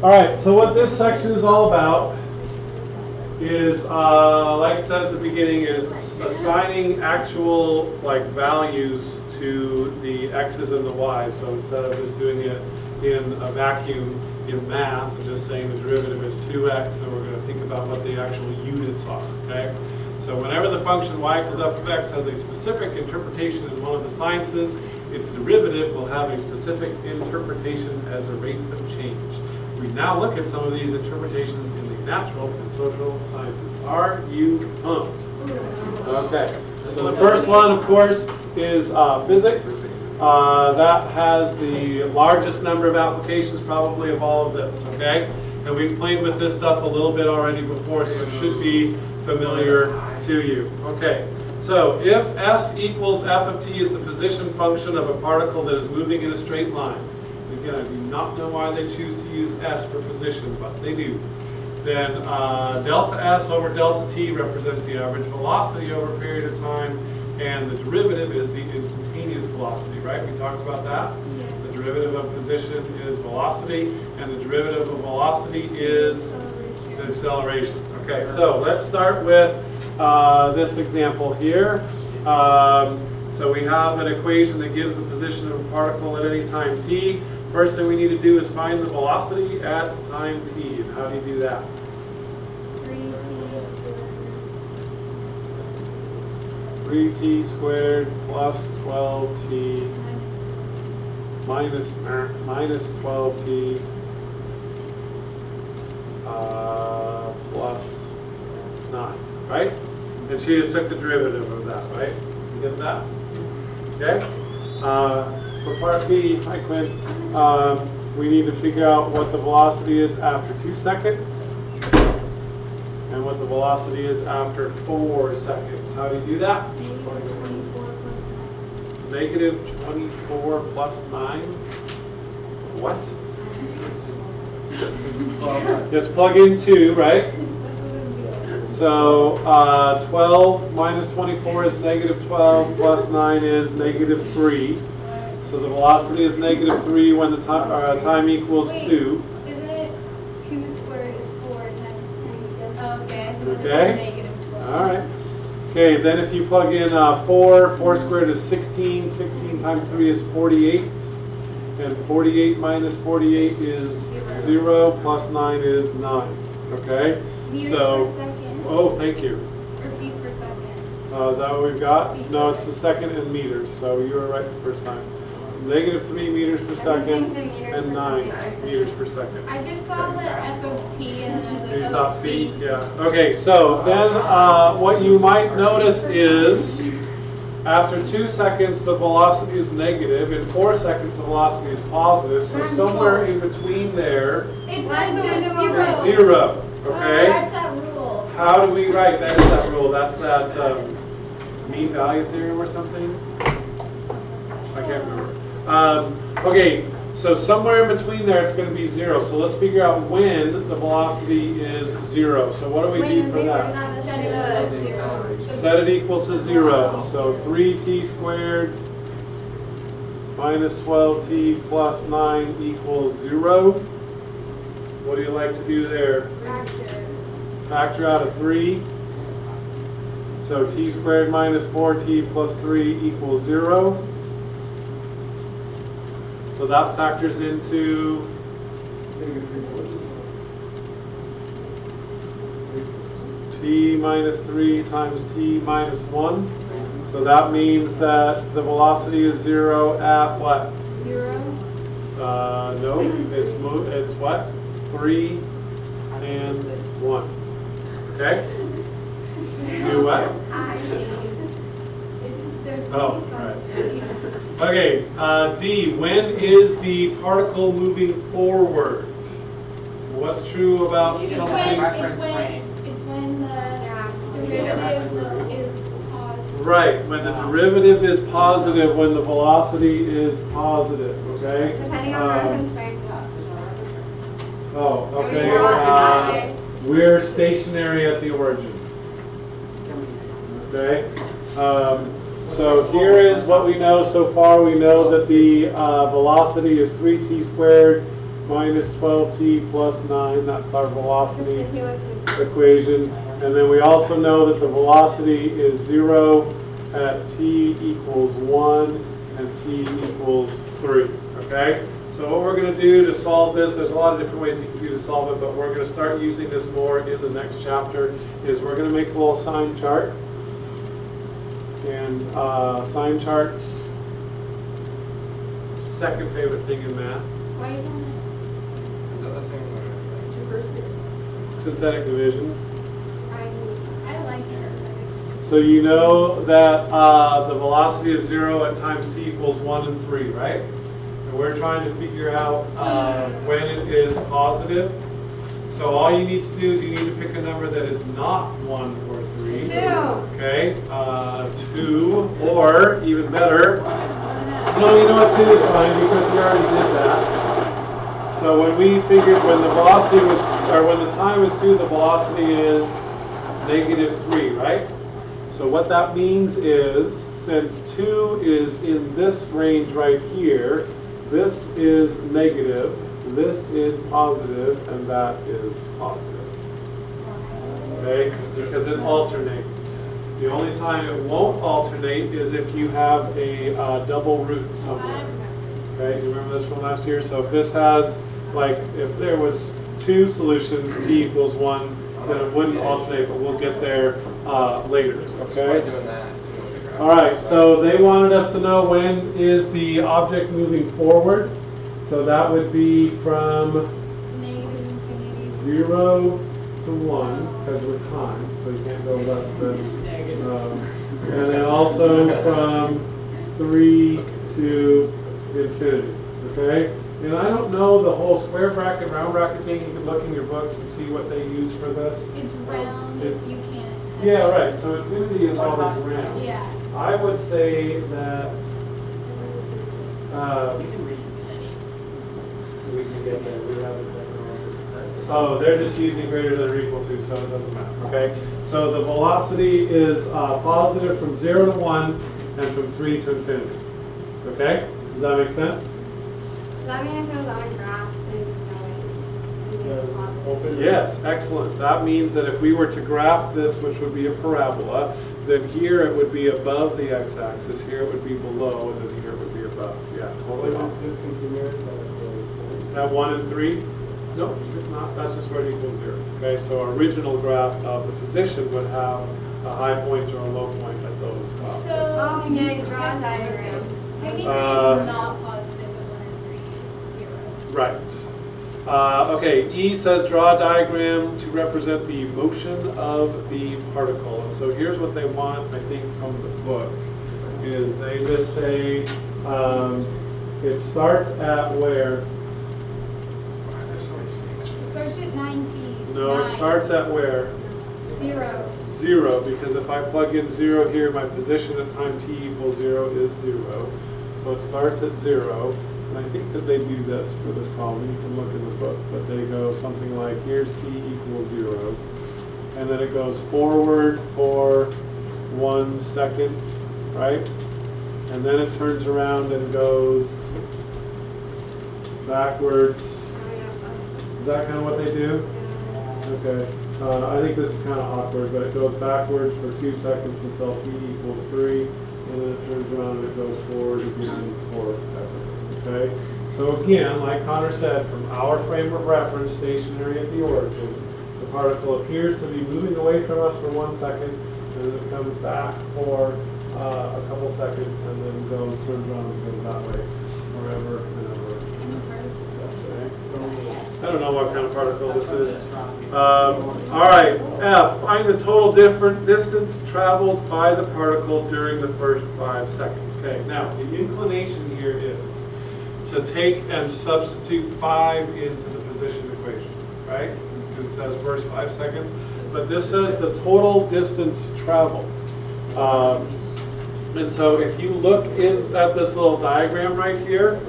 All right, so what this section is all about is, like I said at the beginning, is assigning actual values to the x's and the y's. So instead of just doing it in a vacuum in math and just saying the derivative is 2x, then we're going to think about what the actual units are, okay? So whenever the function y equals f of x has a specific interpretation in one of the sciences, its derivative will have a specific interpretation as a rate of change. We now look at some of these interpretations in the natural and social sciences. Are you pumped? Okay. So the first one, of course, is physics. That has the largest number of applications probably of all of this, okay? And we've played with this stuff a little bit already before, so it should be familiar to you. Okay, so if S equals f of t is the position function of a particle that is moving in a straight line, again, I do not know why they choose to use S for position, but they do, then delta S over delta t represents the average velocity over a period of time, and the derivative is the instantaneous velocity, right? We talked about that. Yeah. The derivative of position is velocity, and the derivative of velocity is acceleration. Okay, so let's start with this example here. So we have an equation that gives the position of a particle at any time t. First thing we need to do is find the velocity at time t. And how do you do that? 3t squared plus 12t minus 12t plus 9, right? And she just took the derivative of that, right? You get that? Okay? For part B, hi Quinn, we need to figure out what the velocity is after 2 seconds and what the velocity is after 4 seconds. How do you do that? Negative 24 plus 9. What? Let's plug in 2, right? So 12 minus 24 is negative 12, plus 9 is negative 3. So the velocity is negative 3 when the time equals 2. Isn't it 2 squared is 4 times 3? Okay. Okay. Negative 12. All right. Okay, then if you plug in 4 squared is 16. 16 times 3 is 48. And 48 minus 48 is 0, plus 9 is 9. Okay? Meters So, per second. oh, thank you. Or feet per second. Is that what we've got? No, it's the second in meters, so you were right the first time. Negative 3 meters per second Everything's in meters and per 9 second. meters per second. I just saw the f of t and then I was like, You oh, saw feet, yeah. Okay, so then what you might notice is after 2 seconds the velocity is negative, in 4 seconds the velocity is positive, so somewhere in between there, It's like zero. 0, okay? That's that rule. How do we write that is that rule? That's that mean value theorem or something? I can't remember. Okay, so somewhere in between there it's going to be 0. So let's figure out when the velocity is 0. So what do we do for that? Set it equal to 0. So 3t squared minus 12t plus 9 equals 0. What do you like to do there? Factor out of 3. So t squared minus 4t plus 3 equals 0. So that factors into t minus 3 times t minus 1. So that means that the velocity is 0 at what? 0. No, it's what? 3 and 1. Okay? Do what? Oh, right. Okay, D, when is the particle moving forward? What's true about It's something? when the derivative is positive. Right, when the derivative is positive, when the velocity is positive, okay? Depending on reference frame. Oh, okay. Are we We're stationary at the origin. Okay? So here is what we know so far. We know that the velocity is 3t squared minus 12t plus 9, that's our velocity He was with- equation. And then we also know that the velocity is 0 at t equals 1 and t equals 3, okay? So what we're going to do to solve this, there's a lot of different ways you can do to solve it, but we're going to start using this more in the next chapter, is we're going to make a little sign chart. And sign charts, second favorite thing in math. Why are you doing Synthetic division. that? I like it. So you know that the velocity is 0 at times t equals 1 and 3, right? And we're trying to figure out when it is positive. So all you need to do is you need to pick a number that is not 1 or 3. 2. Okay, 2, or even better, no, you know what, 2 is fine because we already did that. So when we figured when the velocity was, or when the time is 2, the velocity is -3, right? So what that means is, since 2 is in this range right here, this is negative, this is positive, and that is positive. Okay, because it alternates. The only time it won't alternate is if you have a double root somewhere. Okay, you remember this from last year? So if this has, like, if there was 2 solutions, t equals 1, then it wouldn't alternate, but we'll get there later, okay? All right, so they wanted us to know when is the object moving forward. So that would be from Negative infinity. 0 to 1, because we're time, so you can't go less than, and then also from 3 to infinity, okay? And I don't know the whole square bracket, round bracket thing. You can look in your books and see what they use for this. It's round if you can't. Yeah, right, so infinity is always round. Yeah. I would say that we can get there. We have it there. Oh, they're just using greater than or equal to, so it doesn't matter, okay? So the velocity is positive from 0 to 1 and from 3 to infinity, okay? Does that make sense? Does that mean if it was on a graph, then positive? Yes, excellent. That means that if we were to graph this, which would be a parabola, then here it would be above the x-axis, here it would be below, and then here it would be above. Yeah, totally. Is this continuous at those points? At 1 and 3? No, it's not. That's just where it equals 0. Okay, so our original graph of the position would have a high point or a low point at those So, points. yeah, draw a diagram. Technically, it's not positive at 1 and 3, it's 0. Right. Okay, E says draw a diagram to represent the motion of the particle. And so here's what they want, I think, from the book, is they just say it starts at where? It starts at 9t. No, it starts at where? 0. 0, because if I plug in 0 here, my position at time t equals 0 is 0. So it starts at 0. And I think that they do this for this problem. You can look in the book, but they go something like, here's t equals 0. And then it goes forward for 1 second, right? And then it turns around and goes backwards. Is that kind of what they do? Okay. I think this is kind of awkward, but it goes backwards for 2 seconds until t equals 3. And then it turns around and it goes forward again forever. Okay? So again, like Connor said, from our frame of reference, stationary at the origin, the particle appears to be moving away from us for 1 second, and then it comes back for a couple seconds, and then turns around and goes that way, forever and ever. Okay. I don't know what kind of particle this is. All right, F. Find the total distance traveled by the particle during the first 5 seconds. Okay, now the inclination here is to take and substitute 5 into the position equation, right? Because it says first 5 seconds. But this says the total distance traveled. And so if you look at this little diagram right here,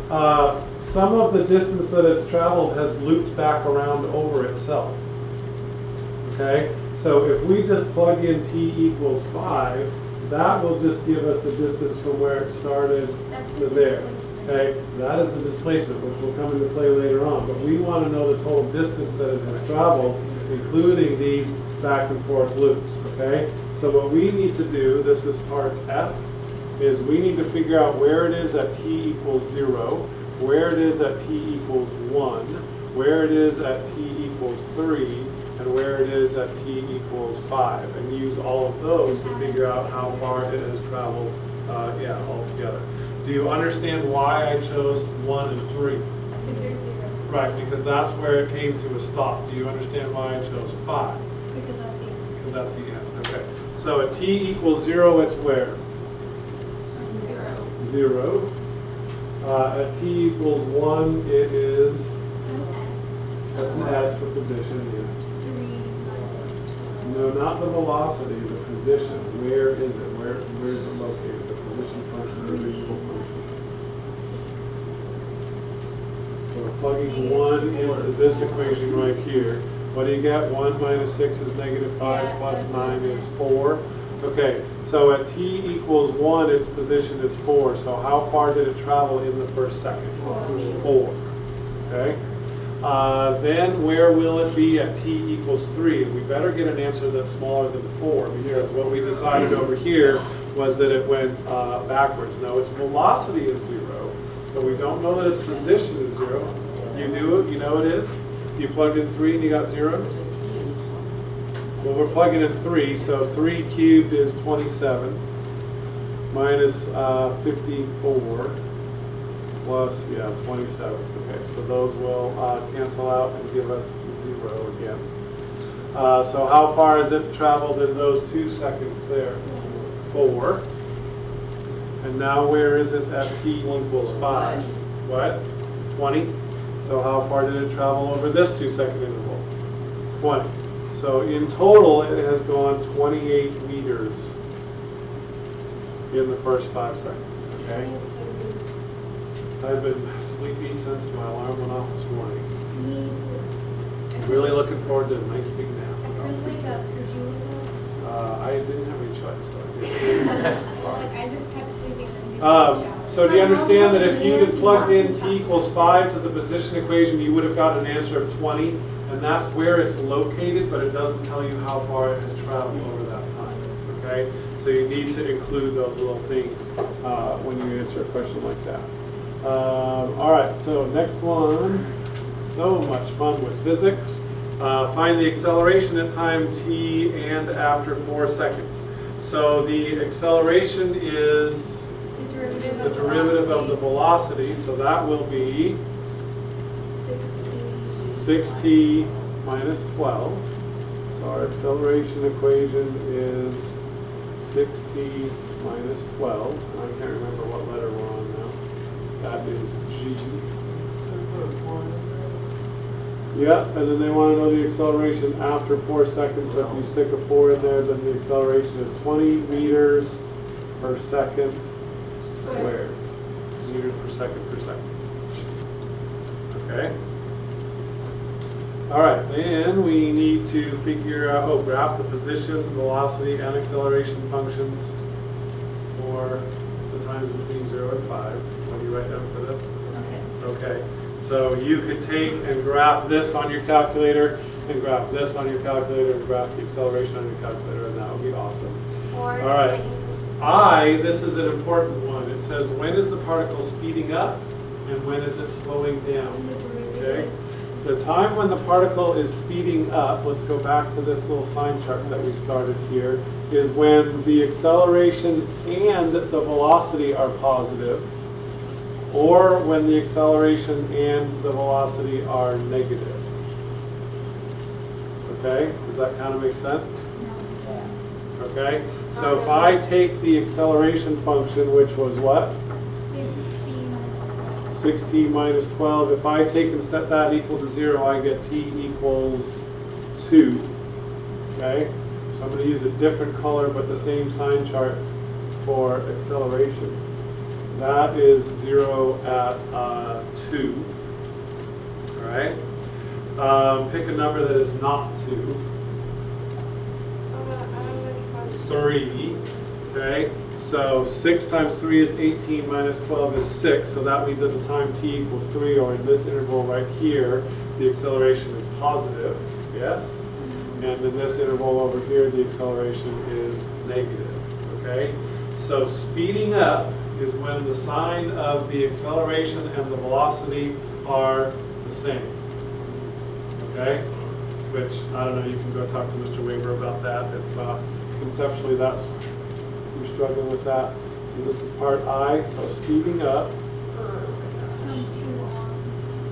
some of the distance that it's traveled has looped back around over itself. Okay? So if we just plug in t equals 5, that will just give us the distance from where it started to there. Okay, that is the displacement, which will come into play later on. But we want to know the total distance that it has traveled, including these back and forth loops. Okay, so what we need to do, this is part F, is we need to figure out where it is at t equals 0, where it is at t equals 1, where it is at t equals 3, and where it is at t equals 5, and use all of those to figure out how far it has traveled altogether. Do you understand why I chose 1 and 3? Because there's 0. Right, because that's where it came to a stop. Do you understand why I chose 5? Because that's the end. Because that's the end. Okay. So at t equals 0, it's where? 0. 0. At t equals 1, it is, that's an S for position, yeah. 3 minus 12. No, not the velocity, the position. Where is it? Where is it located? The position function, the reachable function. So we're plugging 1 into this equation right here. What do you get? 1 minus 6 is negative 5, Yeah, plus that's 9 what it is is. 4. Okay, so at t equals 1, its position is 4. So how far did it travel in the first second? 4. Okay. Then where will it be at t equals 3? We better get an answer that's smaller than 4, because what we decided over here was that it went backwards. No, its velocity is 0, so we don't know that its position is 0. You do it, you know it is? You plugged in 3 and you got 0? Well, we're plugging in 3, so 3 cubed is 27, minus 54, plus, 27. Okay, so those will cancel out and give us 0 again. So how far has it traveled in those 2 seconds there? 4. And now where is it at t equals 5? What? 20? So how far did it travel over this 2-second interval? 20. So in total, it has gone 28 meters in the first 5 seconds, okay? I've been sleepy since my alarm went off this morning. Me too. Really looking forward to a nice big I nap. couldn't wake up. Could you wake up? I didn't have any choice, so I did. Well, like, I just kept sleeping and didn't So do you understand that if you had plugged in t equals 5 to the position equation, you would have gotten an answer of 20, and that's where it's located, but it doesn't tell you how far it has traveled over that time, okay? So you need to include those little things when you answer a question like that. All right, so next one, so much fun with physics. Find the acceleration at time t and after 4 seconds. So the acceleration is the derivative of the velocity, so that will be 6t minus 12. So our acceleration equation is 6t minus 12. I can't remember what letter we're on now. That is G. Yeah, and then they want to know the acceleration after 4 seconds. So if you stick a 4 in there, then the acceleration is 20 meters per second squared. Meters per second per second. Okay. All right, then we need to figure out, graph the position, velocity, and acceleration functions for the times between 0 and 5. What do you write down for this? Okay, so you could take and graph this on your calculator, and graph this on your calculator, and graph the acceleration on your calculator, and that would be awesome. All right, this is an important one. It says, when is the particle speeding up, and when is it slowing down? Okay. The time when the particle is speeding up, let's go back to this little sign chart that we started here, is when the acceleration and the velocity are positive, or when the acceleration and the velocity are negative. Okay, does that kind of make sense? Okay, so if I take the acceleration function, which was what? 6t minus 12. If I take and set that equal to 0, I get t equals 2. Okay, so I'm going to use a different color but the same sign chart for acceleration. That is 0 at 2. All right. Pick a number that is not 2. 3. Okay. So 6 times 3 is 18 minus 12 is 6. So that means at the time t equals 3, or in this interval right here, the acceleration is positive. Yes? And in this interval over here, the acceleration is negative. Okay? So speeding up is when the sign of the acceleration and the velocity are the same. Okay? Which, I don't know, you can go talk to Mr. Weber about that if conceptually that's, you're struggling with that. So this is part I, so speeding up. From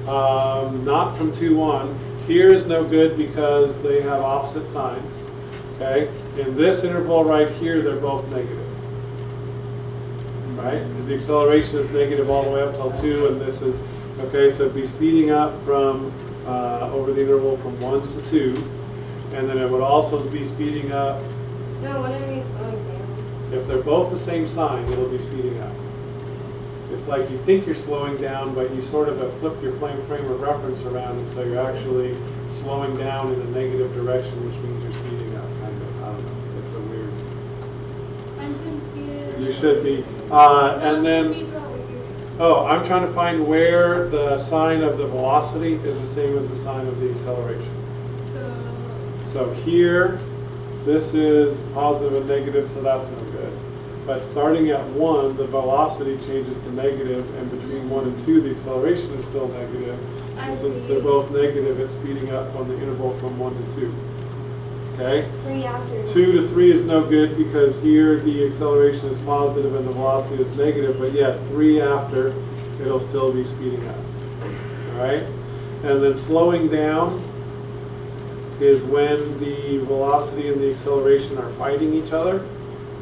2 on. Not from 2 on. Here is no good because they have opposite signs. Okay? In this interval right here, they're both negative. Right? Because the acceleration is negative all the way up till 2, and this is, okay, so it'd be speeding up from, over the interval from 1 to 2, and then it would also be speeding up, No, when are we slowing down? if they're both the same sign, it'll be speeding up. It's like you think you're slowing down, but you sort of have flipped your frame of reference around, and so you're actually slowing down in a negative direction, which means you're speeding up, kind of. I don't know. It's a weird. I'm confused. You should be. And I'm then, confused about what you're doing. oh, I'm trying to find where the sign of the velocity is the same as the sign of the acceleration. So, So here, this is positive and negative, so that's no good. But starting at 1, the velocity changes to negative, and between 1 and 2, the acceleration is still negative. I And since see. they're both negative, it's speeding up on the interval from 1 to 2. Okay? 3 after. 2 to 3 is no good because here the acceleration is positive and the velocity is negative, but yes, 3 after, it'll still be speeding up. All right? And then slowing down is when the velocity and the acceleration are fighting each other.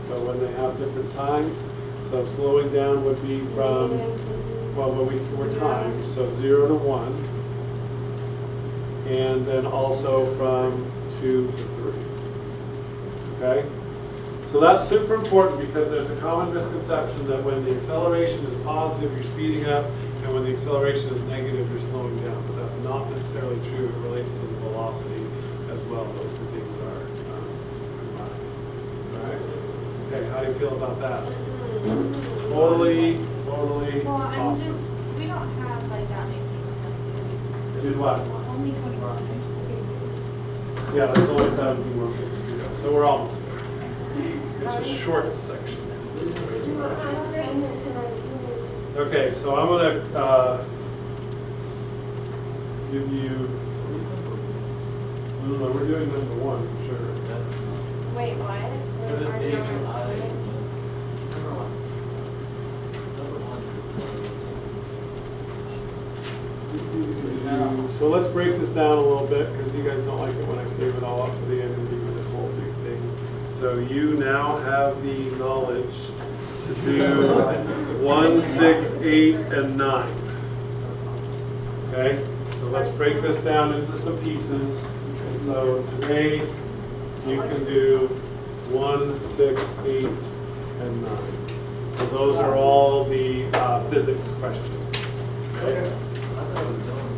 So when they have different signs. So slowing down would be from, well, we're timed, so 0 to 1. And then also from 2 to 3. Okay? So that's super important because there's a common misconception that when the acceleration is positive, you're speeding up, and when the acceleration is negative, you're slowing down. But that's not necessarily true. It relates to the velocity as well. Those two things are combined. All right? Okay, how do you feel about that? Totally well, I'm awesome. just, we don't have like that many people that Did what? Only 21 pages. Yeah, there's only 17 more pages to go, so we're almost there. It's a short section. Okay, so I'm going to give you, I don't know, we're doing number 1, sure. Wait, what? It was Are A you and I. on this? So let's break this down a little bit because you guys don't like it when I save it all up to the end and give you this whole big thing. So you now have the knowledge to do 1, 6, 8, and 9. Okay? So let's break this down into some pieces. And so today you can do 1, 6, 8, and 9. So those are all the physics questions. Okay? I thought it was done.